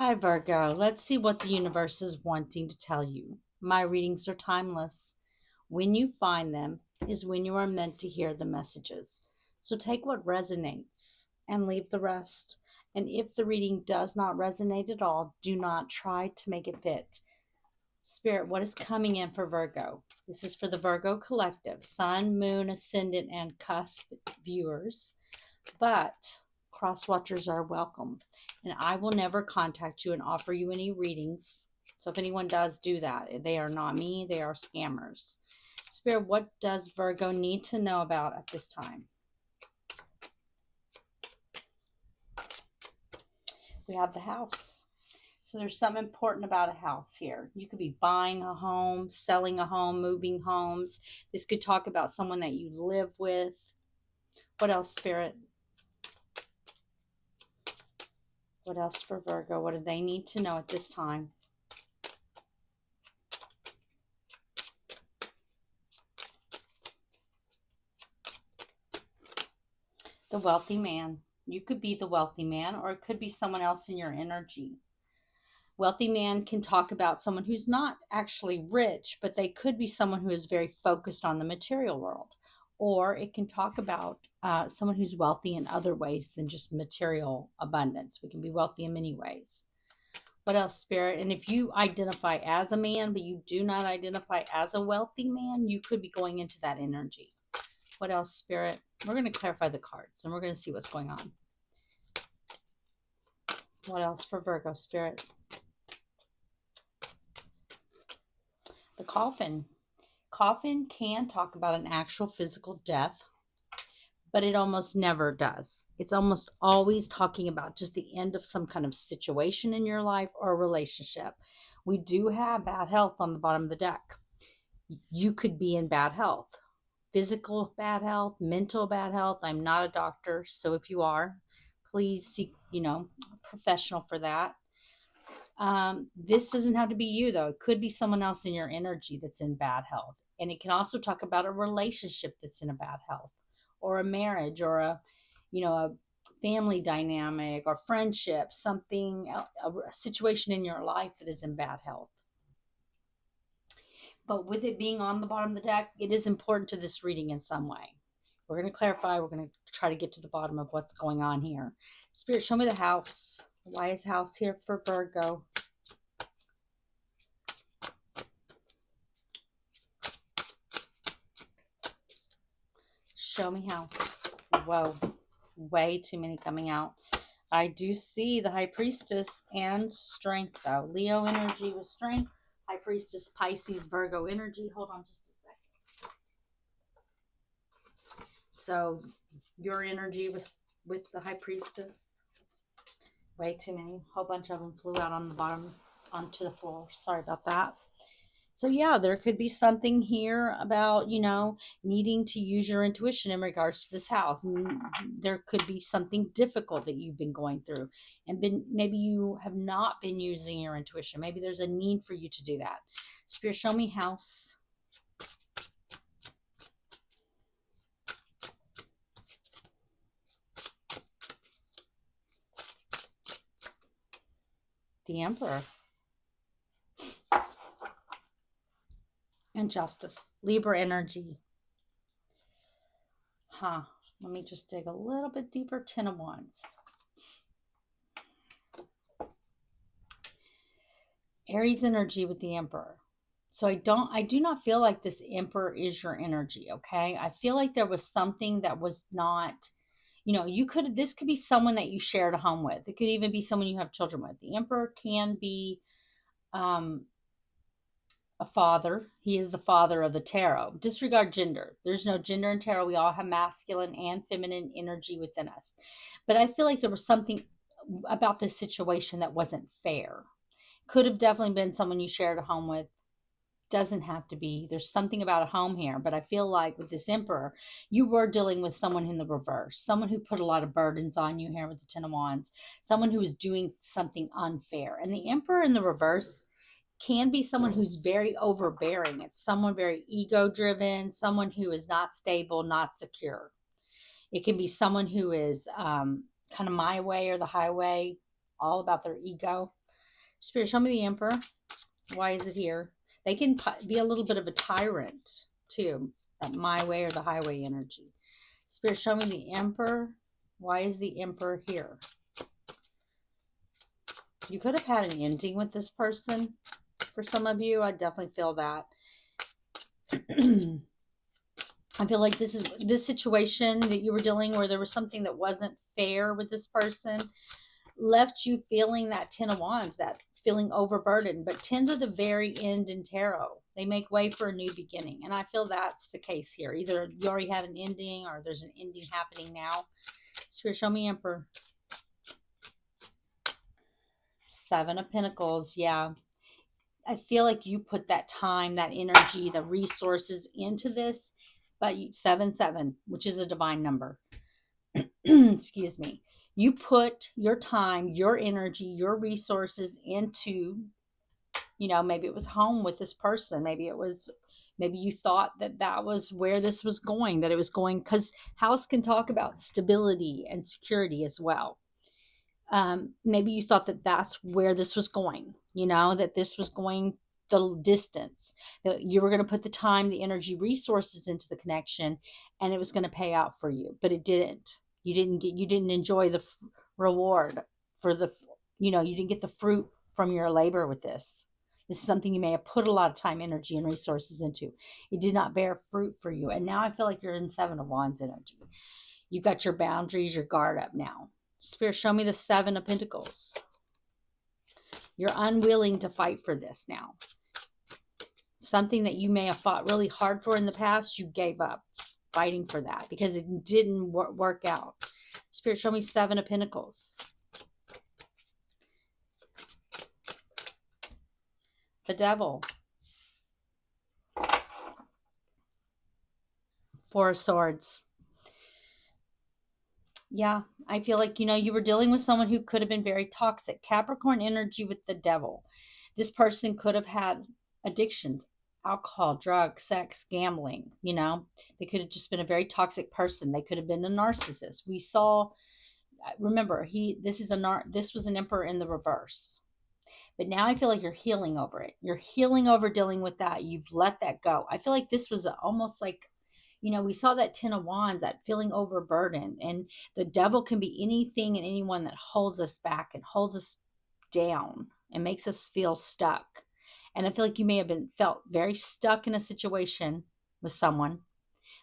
Hi, Virgo. Let's see what the universe is wanting to tell you. My readings are timeless. When you find them is when you are meant to hear the messages. So take what resonates and leave the rest. And if the reading does not resonate at all, do not try to make it fit. Spirit, what is coming in for Virgo? This is for the Virgo collective, Sun, Moon, Ascendant, and Cusp viewers. But cross watchers are welcome. And I will never contact you and offer you any readings. So if anyone does do that, they are not me, they are scammers. Spirit, what does Virgo need to know about at this time? We have the house. So there's something important about a house here. You could be buying a home, selling a home, moving homes. This could talk about someone that you live with. What else, Spirit? What else for Virgo? What do they need to know at this time? The wealthy man. You could be the wealthy man, or it could be someone else in your energy. Wealthy man can talk about someone who's not actually rich, but they could be someone who is very focused on the material world. Or it can talk about someone who's wealthy in other ways than just material abundance. We can be wealthy in many ways. What else, Spirit? And if you identify as a man, but you do not identify as a wealthy man, you could be going into that energy. What else, Spirit? We're going to clarify the cards and we're going to see what's going on. What else for Virgo, Spirit? The coffin. Coffin can talk about an actual physical death, but it almost never does. It's almost always talking about just the end of some kind of situation in your life or a relationship. We do have bad health on the bottom of the deck. You could be in bad health, physical bad health, mental bad health. I'm not a doctor, so if you are, please seek, a professional for that. This doesn't have to be you, though. It could be someone else in your energy that's in bad health. And it can also talk about a relationship that's in a bad health, or a marriage, or a family dynamic, or friendship, something, a situation in your life that is in bad health. But with it being on the bottom of the deck, it is important to this reading in some way. We're going to clarify. We're going to try to get to the bottom of what's going on here. Spirit, show me the house. Why is house here for Virgo? Show me house. Whoa. Way too many coming out. I do see the High Priestess and strength, though. Leo energy with strength. High Priestess, Pisces, Virgo energy. Hold on just a second. So your energy was with the High Priestess. Way too many. A whole bunch of them flew out on the bottom onto the floor. Sorry about that. So yeah, there could be something here about, needing to use your intuition in regards to this house. And there could be something difficult that you've been going through, and maybe you have not been using your intuition. Maybe there's a need for you to do that. Spirit, show me house. The Emperor. And Justice. Libra energy. Let me just dig a little bit deeper. Ten of Wands. Aries energy with the Emperor. So I do not feel like this Emperor is your energy, okay? I feel like there was something that was not, this could be someone that you shared a home with. It could even be someone you have children with. The Emperor can be a father. He is the father of the tarot. Disregard gender. There's no gender in tarot. We all have masculine and feminine energy within us. But I feel like there was something about this situation that wasn't fair. Could have definitely been someone you shared a home with. Doesn't have to be. There's something about a home here, but I feel like with this Emperor, you were dealing with someone in the reverse, someone who put a lot of burdens on you here with the Ten of Wands, someone who was doing something unfair. And the Emperor in the reverse can be someone who's very overbearing. It's someone very ego driven, someone who is not stable, not secure. It can be someone who is kind of my way or the highway, all about their ego. Spirit, show me the Emperor. Why is it here? They can be a little bit of a tyrant too. That my way or the highway energy. Spirit, show me the Emperor. Why is the Emperor here? You could have had an ending with this person. For some of you, I definitely feel that. I feel like this situation that you were dealing where there was something that wasn't fair with this person left you feeling that 10 of Wands, that feeling overburdened. But 10s are the very end in tarot. They make way for a new beginning. And I feel that's the case here. Either you already had an ending or there's an ending happening now. Spirit, show me Emperor. 7 of Pentacles. Yeah. I feel like you put that time, that energy, the resources into this. But 7-7, which is a divine number. Excuse me. You put your time, your energy, your resources into, maybe it was home with this person. Maybe you thought that was where this was going, that it was going, because house can talk about stability and security as well. Maybe you thought that that's where this was going, that this was going the distance, that you were going to put the time, the energy, resources into the connection, and it was going to pay out for you, but it didn't. You didn't enjoy the reward for you didn't get the fruit from your labor with this. This is something you may have put a lot of time, energy, and resources into. It did not bear fruit for you. And now I feel like you're in 7 of Wands energy. You've got your boundaries, your guard up now. Spirit, show me the 7 of Pentacles. You're unwilling to fight for this now. Something that you may have fought really hard for in the past, you gave up fighting for that because it didn't work out. Spirit, show me 7 of Pentacles. The Devil. 4 of Swords. Yeah, I feel like, you were dealing with someone who could have been very toxic. Capricorn energy with the Devil. This person could have had addictions, alcohol, drugs, sex, gambling, They could have just been a very toxic person. They could have been a narcissist. We saw, remember, this was an Emperor in the reverse. But now I feel like you're healing over it. You're healing over dealing with that. You've let that go. I feel like this was almost like, we saw that 10 of Wands, that feeling overburdened. And the Devil can be anything and anyone that holds us back and holds us down and makes us feel stuck. And I feel like you may have felt very stuck in a situation with someone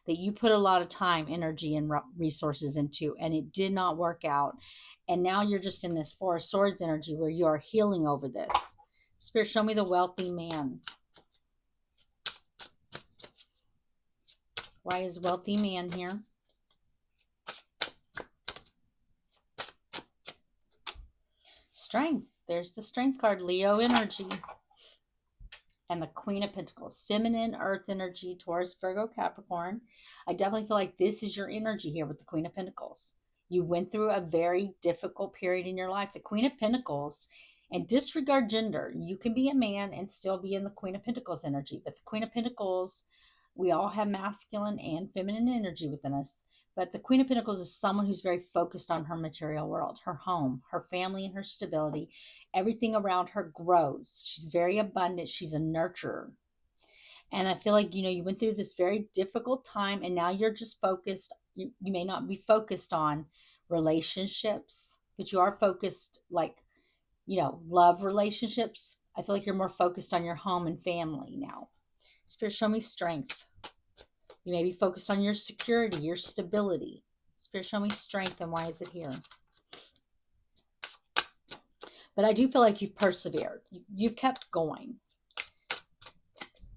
that you put a lot of time, energy, and resources into, and it did not work out. And now you're just in this 4 of Swords energy where you are healing over this. Spirit, show me the wealthy man. Why is wealthy man here? Strength. There's the Strength card, Leo energy. And the Queen of Pentacles, feminine, earth energy, Taurus, Virgo, Capricorn. I definitely feel like this is your energy here with the Queen of Pentacles. You went through a very difficult period in your life. The Queen of Pentacles, and disregard gender. You can be a man and still be in the Queen of Pentacles energy. But the Queen of Pentacles, we all have masculine and feminine energy within us. But the Queen of Pentacles is someone who's very focused on her material world, her home, her family, and her stability. Everything around her grows. She's very abundant. She's a nurturer. And I feel like, you went through this very difficult time and now you're just focused. You may not be focused on relationships, but you are focused love relationships. I feel like you're more focused on your home and family now. Spirit, show me strength. You may be focused on your security, your stability. Spirit, show me strength, and why is it here? But I do feel like you've persevered. You've kept going.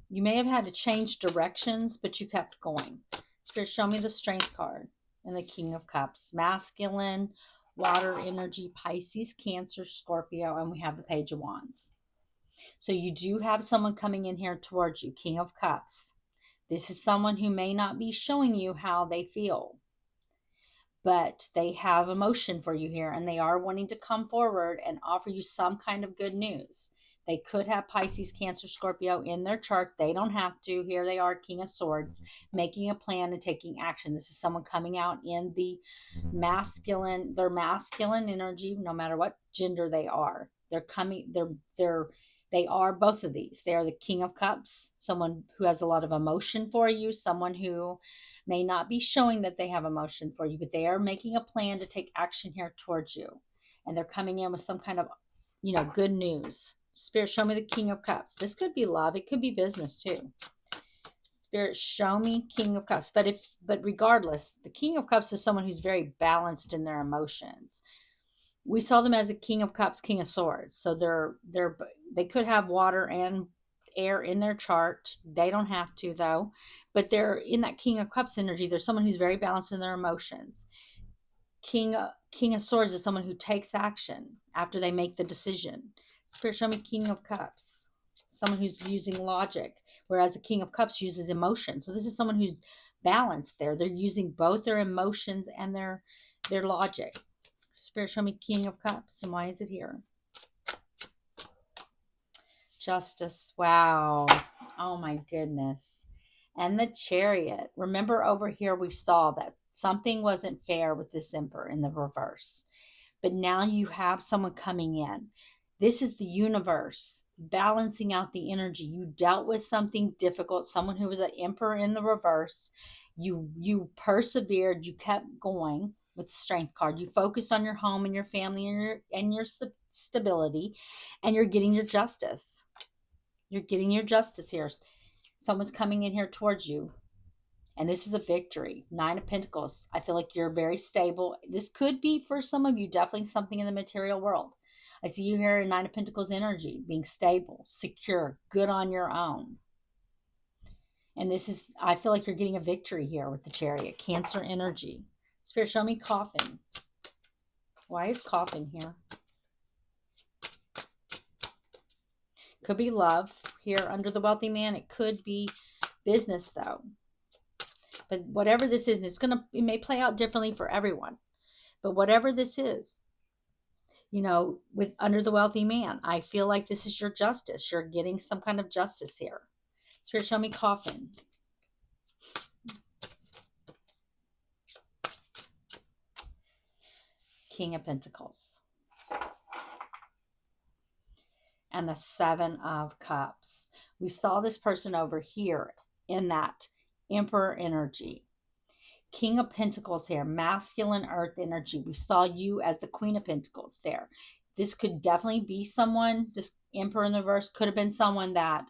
You may have had to change directions, but you kept going. Spirit, show me the Strength card and the King of Cups. Masculine, water energy, Pisces, Cancer, Scorpio, and we have the Page of Wands. So you do have someone coming in here towards you, King of Cups. This is someone who may not be showing you how they feel, but they have emotion for you here, and they are wanting to come forward and offer you some kind of good news. They could have Pisces, Cancer, Scorpio in their chart. They don't have to. Here they are, King of Swords, making a plan and taking action. This is someone coming out in the masculine, their masculine energy, no matter what gender they are. They're coming, they are both of these. They are the King of Cups, someone who has a lot of emotion for you, someone who may not be showing that they have emotion for you, but they are making a plan to take action here towards you. And they're coming in with some kind of, good news. Spirit, show me the King of Cups. This could be love. It could be business too. Spirit, show me King of Cups. But regardless, the King of Cups is someone who's very balanced in their emotions. We saw them as a King of Cups, King of Swords. So they could have water and air in their chart. They don't have to though. But they're in that King of Cups energy. There's someone who's very balanced in their emotions. King of Swords is someone who takes action after they make the decision. Spirit, show me King of Cups. Someone who's using logic, whereas the King of Cups uses emotion. So this is someone who's balanced there. They're using both their emotions and their logic. Spirit, show me King of Cups. And why is it here? Justice. Wow. Oh my goodness. And the Chariot. Remember over here we saw that something wasn't fair with this Emperor in the reverse. But now you have someone coming in. This is the universe balancing out the energy. You dealt with something difficult, someone who was an Emperor in the reverse. You persevered, you kept going with the Strength card. You focused on your home and your family and your stability, and you're getting your justice. You're getting your justice here. Someone's coming in here towards you. And this is a victory. 9 of Pentacles. I feel like you're very stable. This could be for some of you definitely something in the material world. I see you here in 9 of Pentacles energy, being stable, secure, good on your own. And I feel like you're getting a victory here with the Chariot. Cancer energy. Spirit, show me Coffin. Why is Coffin here? Could be love here under the Wealthy Man. It could be business though. But whatever this is, it may play out differently for everyone. But whatever this is, with under the Wealthy Man, I feel like this is your justice. You're getting some kind of justice here. Spirit, show me Coffin. King of Pentacles. And the 7 of Cups. We saw this person over here in that Emperor energy. King of Pentacles here, masculine earth energy. We saw you as the Queen of Pentacles there. This could definitely be someone, this Emperor in the reverse could have been someone that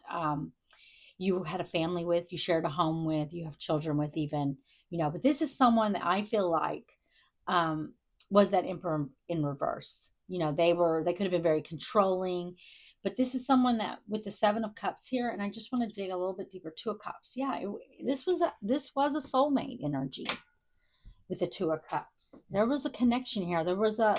you had a family with, you shared a home with, you have children with even, but this is someone that I feel like was that Emperor in reverse. They could have been very controlling. But this is someone that with the 7 of Cups here, and I just want to dig a little bit deeper. 2 of Cups. Yeah, this was a soulmate energy with the 2 of Cups. There was a connection here. There was a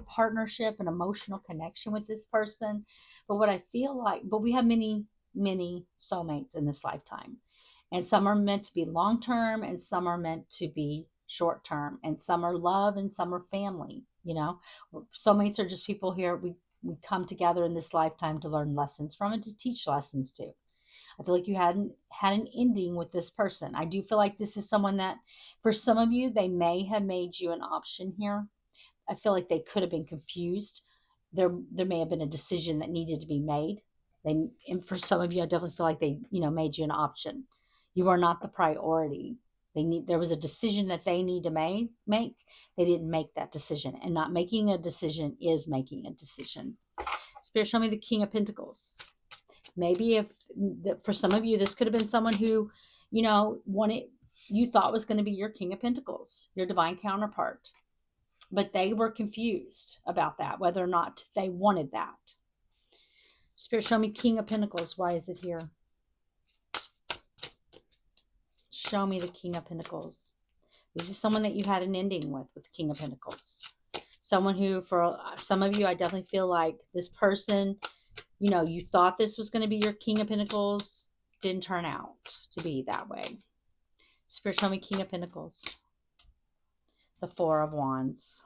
partnership, an emotional connection with this person. But what I feel like, but we have many, many soulmates in this lifetime. And some are meant to be long term and some are meant to be short term. And some are love and some are family. Soulmates are just people here. We come together in this lifetime to learn lessons from and to teach lessons to. I feel like you had an ending with this person. I do feel like this is someone that, for some of you, they may have made you an option here. I feel like they could have been confused. There may have been a decision that needed to be made. And for some of you, I definitely feel like they, made you an option. You are not the priority. There was a decision that they need to make. They didn't make that decision. And not making a decision is making a decision. Spirit, show me the King of Pentacles. Maybe for some of you, this could have been someone who, you thought was going to be your King of Pentacles, your divine counterpart. But they were confused about that, whether or not they wanted that. Spirit, show me King of Pentacles. Why is it here? Show me the King of Pentacles. This is someone that you had an ending with the King of Pentacles. Someone who, for some of you, I definitely feel like this person, you thought this was going to be your King of Pentacles. Didn't turn out to be that way. Spirit, show me King of Pentacles. The 4 of Wands.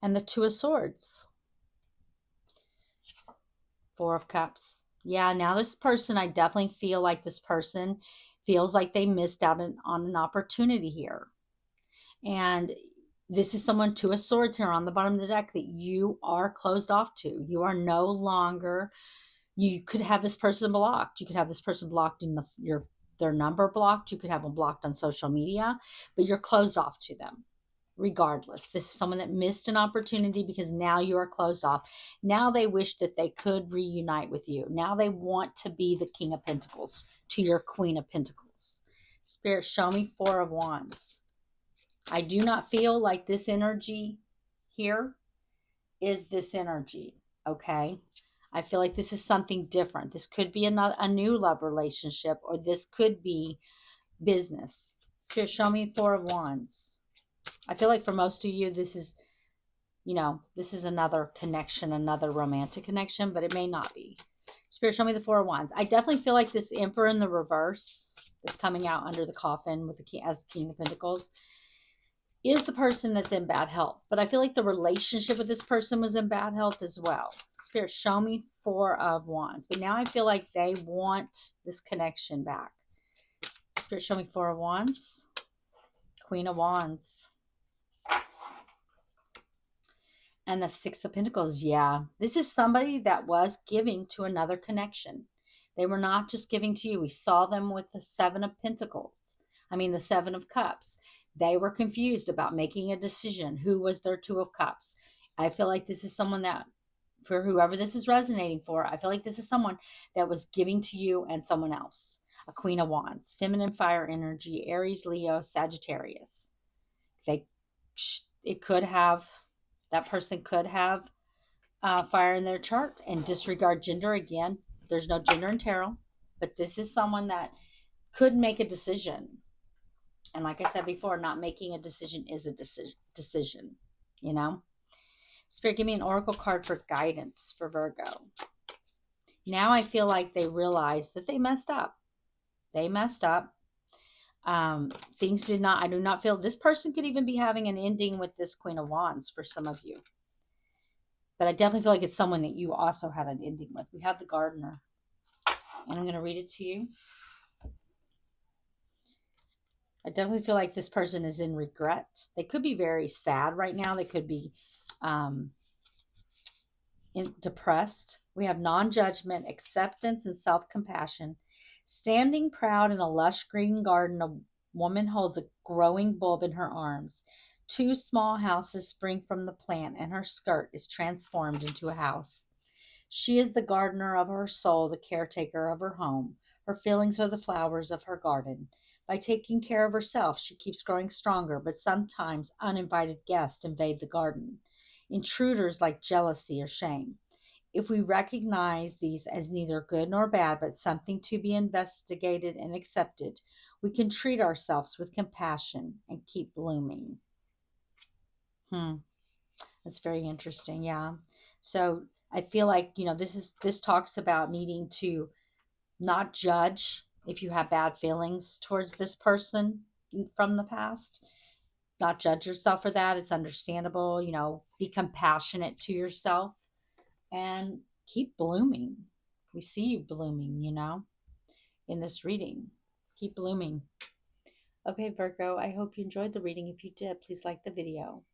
And the 2 of Swords. 4 of Cups. Yeah, now this person, I definitely feel like this person feels like they missed out on an opportunity here. And, This is someone, Two of Swords here on the bottom of the deck, that you are closed off to. You are no longer, you could have this person blocked. You could have this person blocked in their number blocked. You could have them blocked on social media, but you're closed off to them regardless. This is someone that missed an opportunity because now you are closed off. Now they wish that they could reunite with you. Now they want to be the King of Pentacles to your Queen of Pentacles. Spirit, show me Four of Wands. I do not feel like this energy here is this energy, okay? I feel like this is something different. This could be a new love relationship, or this could be business. Spirit, show me Four of Wands. I feel like for most of you, this is, this is another connection, another romantic connection, but it may not be. Spirit, show me the Four of Wands. I definitely feel like this Emperor in the reverse that's coming out under the coffin with the king, as King of Pentacles, is the person that's in bad health. But I feel like the relationship with this person was in bad health as well. Spirit, show me Four of Wands. But now I feel like they want this connection back. Spirit, show me Four of Wands. Queen of Wands. And the Six of Pentacles. Yeah, this is somebody that was giving to another connection. They were not just giving to you. We saw them with the Seven of Pentacles. The Seven of Cups. They were confused about making a decision. Who was their Two of Cups? I feel like this is someone that, for whoever this is resonating for, I feel like this is someone that was giving to you and someone else. A Queen of Wands. Feminine fire energy. Aries, Leo, Sagittarius. That person could have fire in their chart and disregard gender. Again, there's no gender in tarot, but this is someone that could make a decision. And like I said before, not making a decision is a decision, Spirit, give me an oracle card for guidance for Virgo. Now I feel like they realize that they messed up. I do not feel this person could even be having an ending with this Queen of Wands for some of you. But I definitely feel like it's someone that you also had an ending with. We have the Gardener. And I'm going to read it to you. I definitely feel like this person is in regret. They could be very sad right now. They could be depressed. We have non-judgment, acceptance, and self-compassion. Standing proud in a lush green garden, a woman holds a growing bulb in her arms. Two small houses spring from the plant, and her skirt is transformed into a house. She is the gardener of her soul, the caretaker of her home. Her feelings are the flowers of her garden. By taking care of herself, she keeps growing stronger, but sometimes uninvited guests invade the garden. Intruders like jealousy or shame. If we recognize these as neither good nor bad, but something to be investigated and accepted, we can treat ourselves with compassion and keep blooming. That's very interesting. Yeah. So I feel like, this talks about needing to not judge if you have bad feelings towards this person from the past. Not judge yourself for that. It's understandable. Be compassionate to yourself and keep blooming. We see you blooming, in this reading. Keep blooming. Okay, Virgo, I hope you enjoyed the reading. If you did, please like the video.